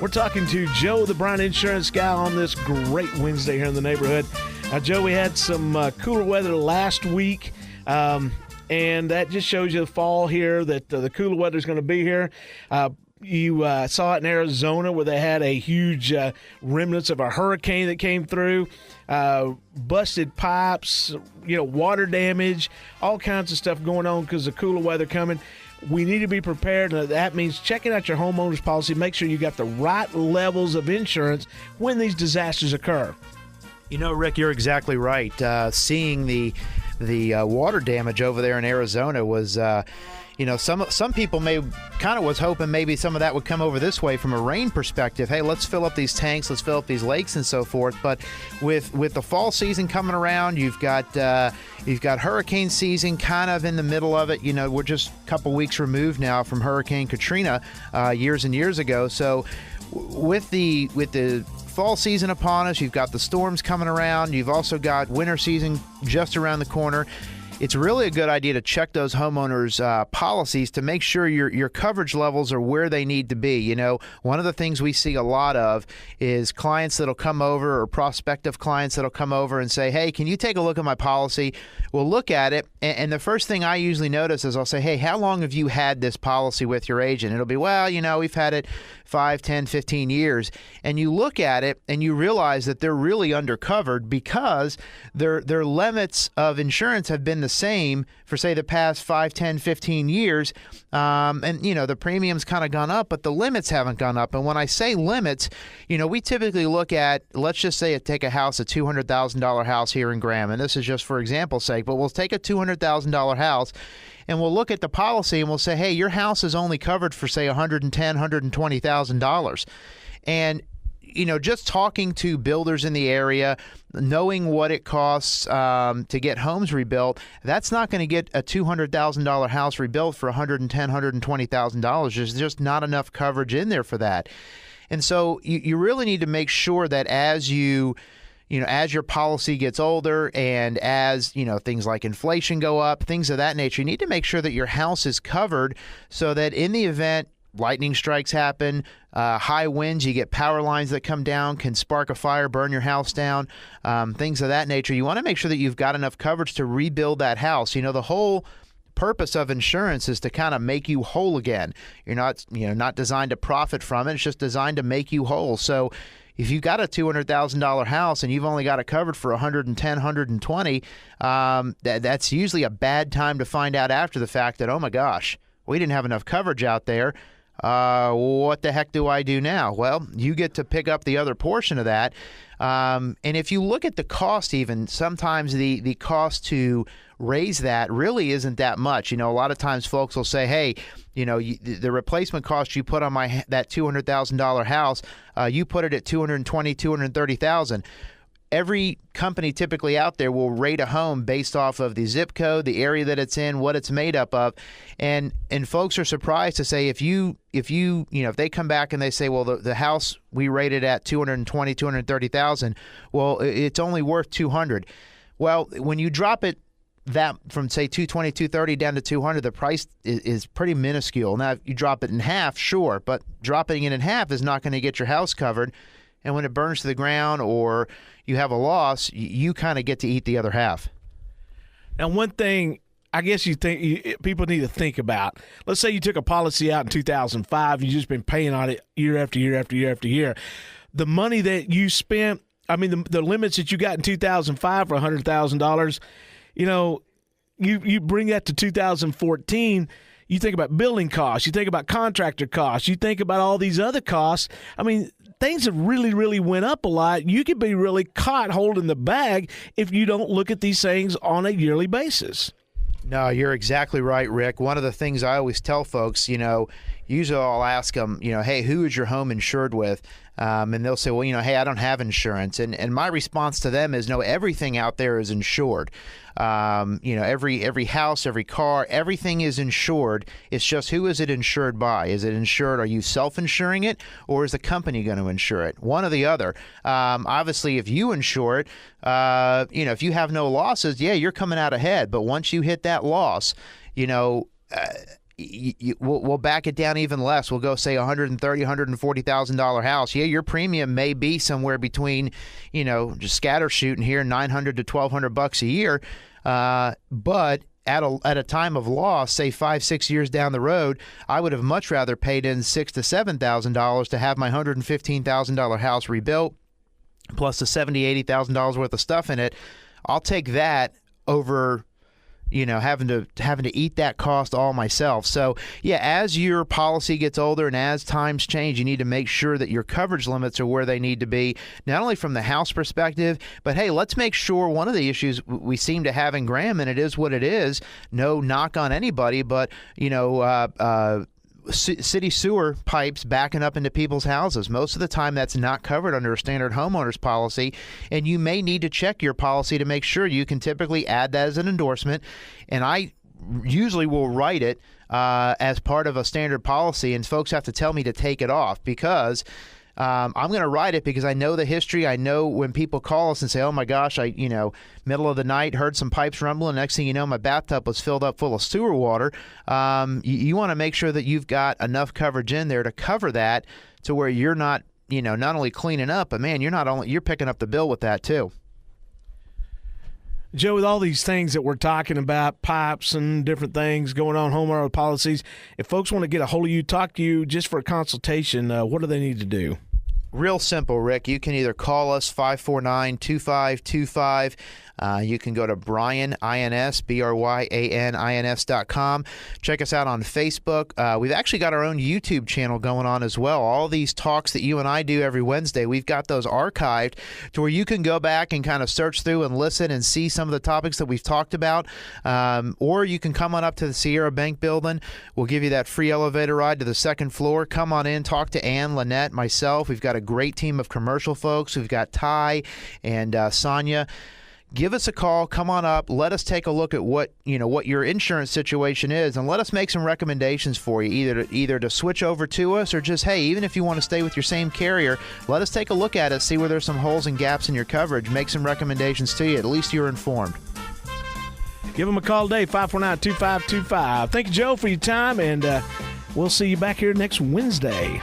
We're talking to Joe, the Brown Insurance guy, on this great Wednesday here in the neighborhood. Joe, we had some cooler weather last week, and that just shows you the fall here, that the cooler weather is going to be here. You saw it in Arizona where they had a huge remnants of a hurricane that came through, busted pipes, water damage, all kinds of stuff going on because of cooler weather coming. We need to be prepared, and that means checking out your homeowner's policy. Make sure you got the right levels of insurance when these disasters occur. Rick, you're exactly right. Seeing the water damage over there in Arizona was some people was hoping maybe some of that would come over this way from a rain perspective. Hey, let's fill up these tanks, let's fill up these lakes and so forth. But with the fall season coming around, you've got hurricane season kind of in the middle of it. We're just a couple weeks removed now from Hurricane Katrina years and years ago. So with the fall season upon us, you've got the storms coming around, you've also got winter season just around the corner. It's really a good idea to check those homeowners' policies to make sure your coverage levels are where they need to be. One of the things we see a lot of is clients that'll come over, or prospective clients that'll come over and say, hey, can you take a look at my policy? We'll look at it, and the first thing I usually notice is I'll say, hey, how long have you had this policy with your agent? It'll be, well, we've had it 5, 10, 15 years. And you look at it and you realize that they're really undercovered because their limits of insurance have been the same for, say, the past 5, 10, 15 years. The premium's kind of gone up, but the limits haven't gone up. And when I say limits, we typically look at, let's just say take a house, a $200,000 house here in Graham. And this is just for example's sake, but we'll take a $200,000 house and we'll look at the policy and we'll say, hey, your house is only covered for, say, $110,000, $120,000. And just talking to builders in the area, knowing what it costs to get homes rebuilt, that's not going to get a $200,000 house rebuilt for $110,000, $120,000. There's just not enough coverage in there for that. And so you really need to make sure that as your policy gets older and as, things like inflation go up, things of that nature, you need to make sure that your house is covered so that in the event lightning strikes happen, high winds, you get power lines that come down, can spark a fire, burn your house down, things of that nature. You want to make sure that you've got enough coverage to rebuild that house. The whole purpose of insurance is to kind of make you whole again. You're not designed to profit from it. It's just designed to make you whole. So if you've got a $200,000 house and you've only got it covered for $110,000, $120,000, that's usually a bad time to find out after the fact that, oh my gosh, we didn't have enough coverage out there. What the heck do I do now? Well, you get to pick up the other portion of that. And if you look at the cost, even sometimes the cost to raise that really isn't that much. A lot of times folks will say, hey, the replacement cost you put on that $200,000 house, you put it at $220,000, $230,000. Every company typically out there will rate a home based off of the zip code, the area that it's in, what it's made up of, and folks are surprised to say if they come back and they say, well, the house we rated at $220,000, $230,000, well, it's only worth $200,000. Well, when you drop it that from, say, $220,000, $230,000 down to $200,000, the price is pretty minuscule. Now, if you drop it in half, sure, but dropping it in half is not going to get your house covered. And when it burns to the ground or you have a loss, you kind of get to eat the other half. Now, one thing I guess people need to think about, let's say you took a policy out in 2005, you've just been paying on it year after year after year after year. The money that you spent, the limits that you got in 2005 for $100,000, you bring that to 2014, you think about building costs, you think about contractor costs, you think about all these other costs. Things have really, really went up a lot. You could be really caught holding the bag if you don't look at these things on a yearly basis. No, you're exactly right, Rick. One of the things I always tell folks, usually I'll ask them, hey, who is your home insured with? And they'll say, well, hey, I don't have insurance. And my response to them is, no, everything out there is insured. Every house, every car, everything is insured. It's just, who is it insured by? Is it insured? Are you self-insuring it, or is the company going to insure it? One or the other. Obviously, if you insure it, if you have no losses, yeah, you're coming out ahead. But once you hit that loss, we'll back it down even less. We'll go say $130,000, $140,000 house. Yeah, your premium may be somewhere between, just scatter shooting here, $900 to $1,200 a year. But at a time of loss, say 5-6 years down the road, I would have much rather paid in $6,000 to $7,000 to have my $115,000 house rebuilt, plus the $70,000, $80,000 worth of stuff in it. I'll take that over having to eat that cost all myself. So yeah, as your policy gets older and as times change, you need to make sure that your coverage limits are where they need to be, not only from the house perspective, but hey, let's make sure one of the issues we seem to have in Graham, and it is what it is, no knock on anybody, but city sewer pipes backing up into people's houses. Most of the time that's not covered under a standard homeowner's policy, and you may need to check your policy to make sure. You can typically add that as an endorsement, and I usually will write it as part of a standard policy, and folks have to tell me to take it off because I'm going to write it because I know the history. I know when people call us and say, oh my gosh, middle of the night, heard some pipes rumbling. Next thing you know, my bathtub was filled up full of sewer water. You want to make sure that you've got enough coverage in there to cover that to where you're not, not only cleaning up, but man, you're picking up the bill with that too. Joe, with all these things that we're talking about, pipes and different things going on, homeowner policies, if folks want to get a hold of you, talk to you just for a consultation, what do they need to do? Real simple, Rick. You can either call us 549-2525. You can go to Bryan, INS, BRYANINS.com. Check us out on Facebook. We've actually got our own YouTube channel going on as well. All these talks that you and I do every Wednesday, we've got those archived to where you can go back and kind of search through and listen and see some of the topics that we've talked about. Or you can come on up to the Sierra Bank building. We'll give you that free elevator ride to the second floor. Come on in, talk to Ann, Lynette, myself. We've got a great team of commercial folks. We've got Ty and Sonia. Give us a call. Come on up. Let us take a look at what your insurance situation is, and let us make some recommendations for you, either to switch over to us or just, hey, even if you want to stay with your same carrier, let us take a look at it, see where there's some holes and gaps in your coverage, make some recommendations to you. At least you're informed. Give them a call today, 549-2525. Thank you, Joe, for your time, and we'll see you back here next Wednesday.